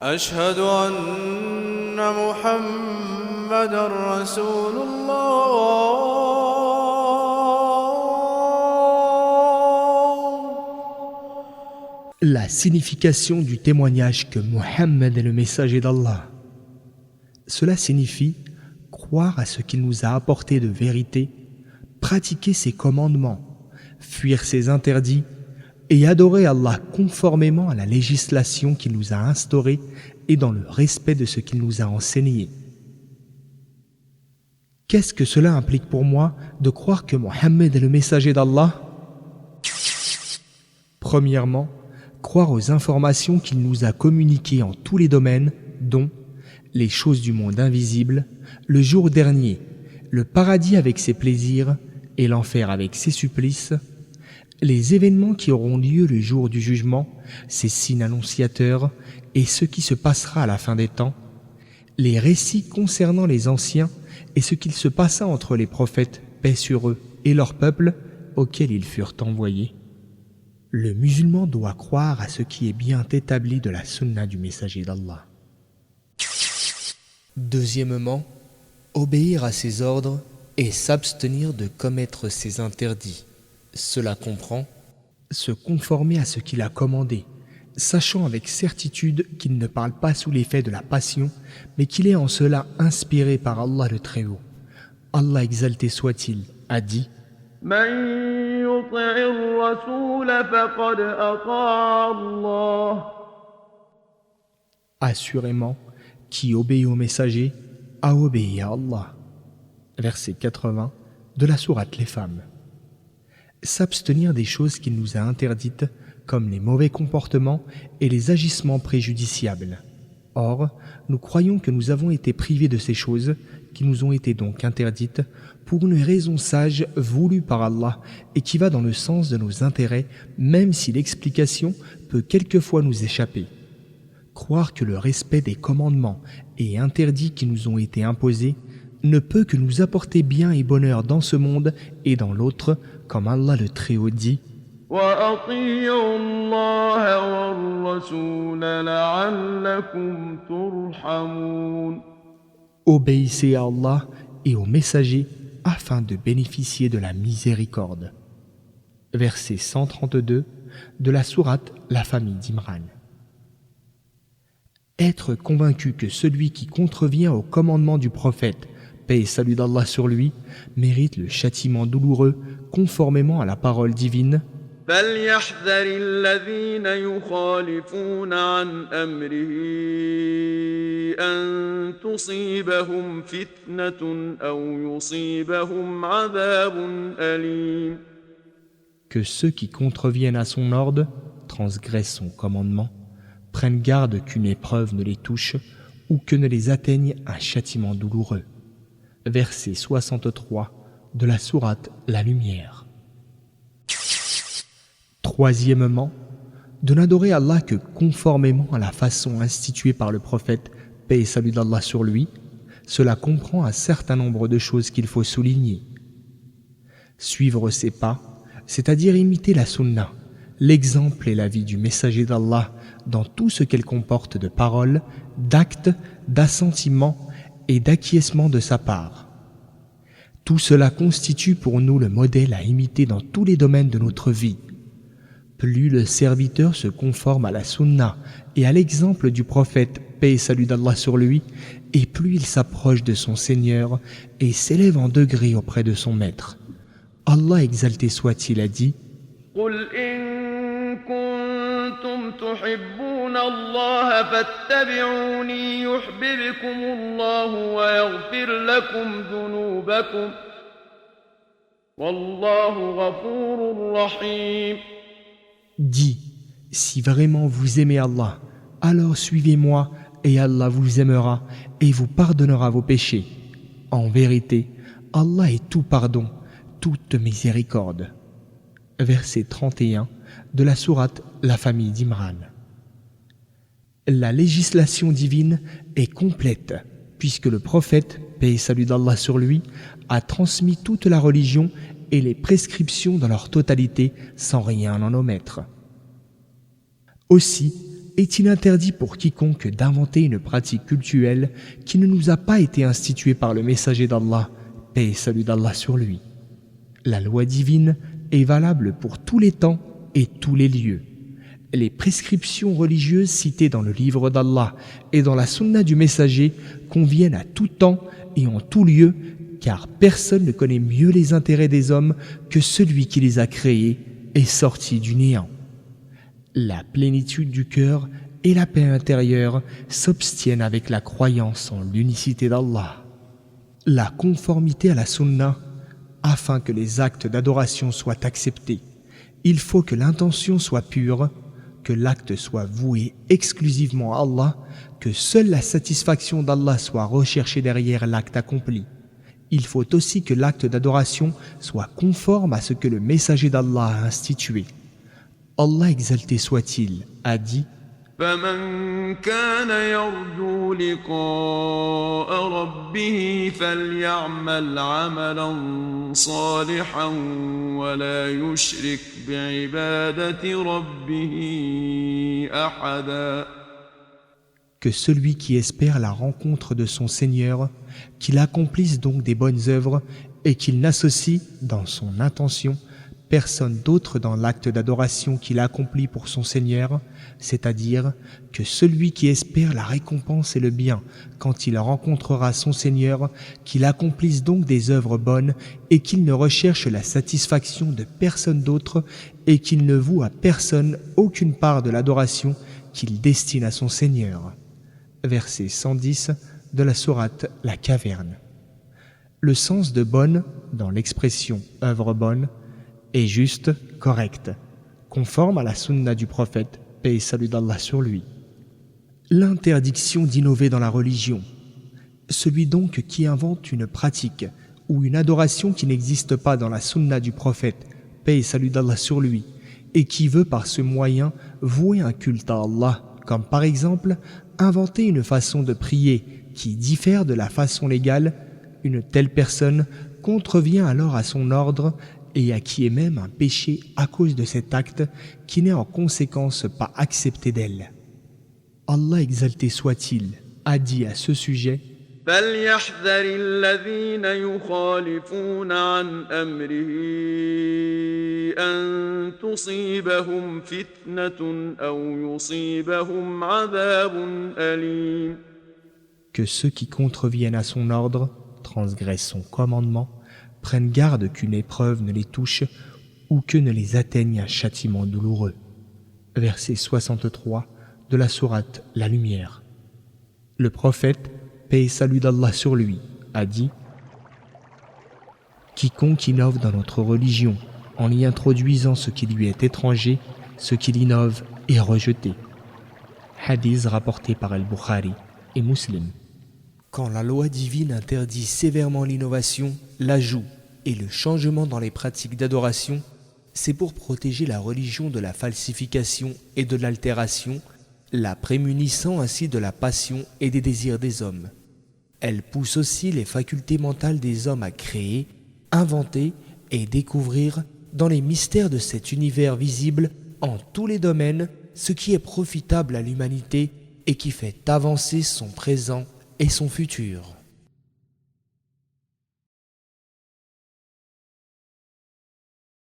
أشهد أن محمدًا رسول الله. La signification du témoignage que Mohammed est le messager d'Allah. Cela signifie croire à ce qu'il nous a apporté de vérité, pratiquer ses commandements, fuir ses interdits et adorer Allah conformément à la législation qu'il nous a instaurée et dans le respect de ce qu'il nous a enseigné. Qu'est-ce que cela implique pour moi de croire que Mohammed est le messager d'Allah? Premièrement, croire aux informations qu'il nous a communiquées en tous les domaines, dont les choses du monde invisible, le jour dernier, le paradis avec ses plaisirs et l'enfer avec ses supplices, les événements qui auront lieu le jour du jugement, ses signes annonciateurs et ce qui se passera à la fin des temps, les récits concernant les anciens et ce qu'il se passa entre les prophètes, paix sur eux, et leur peuple auquel ils furent envoyés. Le musulman doit croire à ce qui est bien établi de la sunna du messager d'Allah. Deuxièmement, obéir à ses ordres et s'abstenir de commettre ses interdits. Cela comprend se conformer à ce qu'il a commandé, sachant avec certitude qu'il ne parle pas sous l'effet de la passion, mais qu'il est en cela inspiré par Allah le Très-Haut. Allah exalté soit-il a dit: Assurément, qui obéit au messager a obéi à Allah. Verset 80 de la sourate Les Femmes. S'abstenir des choses qu'il nous a interdites, comme les mauvais comportements et les agissements préjudiciables. Or, nous croyons que nous avons été privés de ces choses, qui nous ont été donc interdites, pour une raison sage voulue par Allah et qui va dans le sens de nos intérêts, même si l'explication peut quelquefois nous échapper. Croire que le respect des commandements et interdits qui nous ont été imposés ne peut que nous apporter bien et bonheur dans ce monde et dans l'autre, comme Allah le Très-Haut dit: Obéissez à Allah et aux messagers afin de bénéficier de la miséricorde. Verset 132 de la sourate La famille d'Imran. Être convaincu que celui qui contrevient au commandement du prophète, paix et salut d'Allah sur lui, mérite le châtiment douloureux conformément à la parole divine. فليحذر الذين يخالفون عن أمره أن تصيبهم فتنة أو يصيبهم عذاب أليم. Que ceux qui contreviennent à son ordre, transgressent son commandement, prennent garde qu'une épreuve ne les touche ou que ne les atteigne un châtiment douloureux. Verset 63 de la sourate La Lumière. Troisièmement, de n'adorer Allah que conformément à la façon instituée par le prophète, paix et salut d'Allah sur lui. Cela comprend un certain nombre de choses qu'il faut souligner. Suivre ses pas, c'est-à-dire imiter la sunna, l'exemple et la vie du messager d'Allah dans tout ce qu'elle comporte de paroles, d'actes, d'assentiments et d'acquiescement de sa part. Tout cela constitue pour nous le modèle à imiter dans tous les domaines de notre vie. Plus le serviteur se conforme à la sunna et à l'exemple du prophète, paix et salut d'Allah sur lui, et plus il s'approche de son Seigneur et s'élève en degré auprès de son maître. Allah exalté soit-il a dit: كنتم تحبون الله فاتبعوني يحببكم الله ويغفر لكم ذنوبكم والله غفور رحيم. Dis, si vraiment vous aimez Allah, alors suivez-moi et Allah vous aimera et vous pardonnera vos péchés. En vérité, Allah est tout pardon, toute miséricorde. Verset 31 de la sourate La famille d'Imran. La législation divine est complète, puisque le prophète, paix et salut d'Allah sur lui, a transmis toute la religion et les prescriptions dans leur totalité sans rien en omettre. Aussi, Est-il interdit pour quiconque d'inventer une pratique cultuelle qui ne nous a pas été instituée par le messager d'Allah, paix et salut d'Allah sur lui? La loi divine est valable pour tous les temps et tous les lieux. Les prescriptions religieuses citées dans le livre d'Allah et dans la sunna du messager conviennent à tout temps et en tout lieu, car personne ne connaît mieux les intérêts des hommes que celui qui les a créés et sortis du néant. La plénitude du cœur et la paix intérieure s'obtiennent avec la croyance en l'unicité d'Allah. La conformité à la sunna, afin que les actes d'adoration soient acceptés, il faut que l'intention soit pure, que l'acte soit voué exclusivement à Allah, que seule la satisfaction d'Allah soit recherchée derrière l'acte accompli. Il faut aussi que l'acte d'adoration soit conforme à ce que le messager d'Allah a institué. Allah exalté soit-il a dit: فمن كان يرجو لقاء ربه فليعمل عملا صالحا ولا يشرك بعبادة ربه أحدا. Que celui qui espère la rencontre de son Seigneur, qu'il accomplisse donc des bonnes œuvres et qu'il n'associe dans son intention personne d'autre dans l'acte d'adoration qu'il accomplit pour son Seigneur, c'est-à-dire que celui qui espère la récompense et le bien quand il rencontrera son Seigneur, qu'il accomplisse donc des œuvres bonnes et qu'il ne recherche la satisfaction de personne d'autre et qu'il ne voue à personne aucune part de l'adoration qu'il destine à son Seigneur. Verset 110 de la sourate La Caverne. Le sens de bonne, dans l'expression œuvre bonne, est juste, correct, conforme à la sunna du prophète, paix et salut d'Allah sur lui. L'interdiction d'innover dans la religion. Celui donc qui invente une pratique ou une adoration qui n'existe pas dans la sunna du prophète, paix et salut d'Allah sur lui, et qui veut par ce moyen vouer un culte à Allah, comme par exemple inventer une façon de prier qui diffère de la façon légale, une telle personne contrevient alors à son ordre et à qui est même un péché à cause de cet acte qui n'est en conséquence pas accepté d'elle. Allah exalté soit-il a dit à ce sujet: فليحذر الذين يخالفون عن أمره أن تصيبهم فتنة أو يصيبهم عذاب أليم. Que ceux qui contreviennent à son ordre, transgressent son commandement, prennent garde qu'une épreuve ne les touche ou que ne les atteigne un châtiment douloureux. Verset 63 de la sourate La Lumière. Le prophète, paix et salut d'Allah sur lui, a dit: quiconque innove dans notre religion en y introduisant ce qui lui est étranger, ce qu'il innove est rejeté. Hadith rapporté par Al-Bukhari et Muslim. Quand la loi divine interdit sévèrement l'innovation, l'ajout et le changement dans les pratiques d'adoration, c'est pour protéger la religion de la falsification et de l'altération, la prémunissant ainsi de la passion et des désirs des hommes. Elle pousse aussi les facultés mentales des hommes à créer, inventer et découvrir dans les mystères de cet univers visible en tous les domaines ce qui est profitable à l'humanité et qui fait avancer son présent et son futur.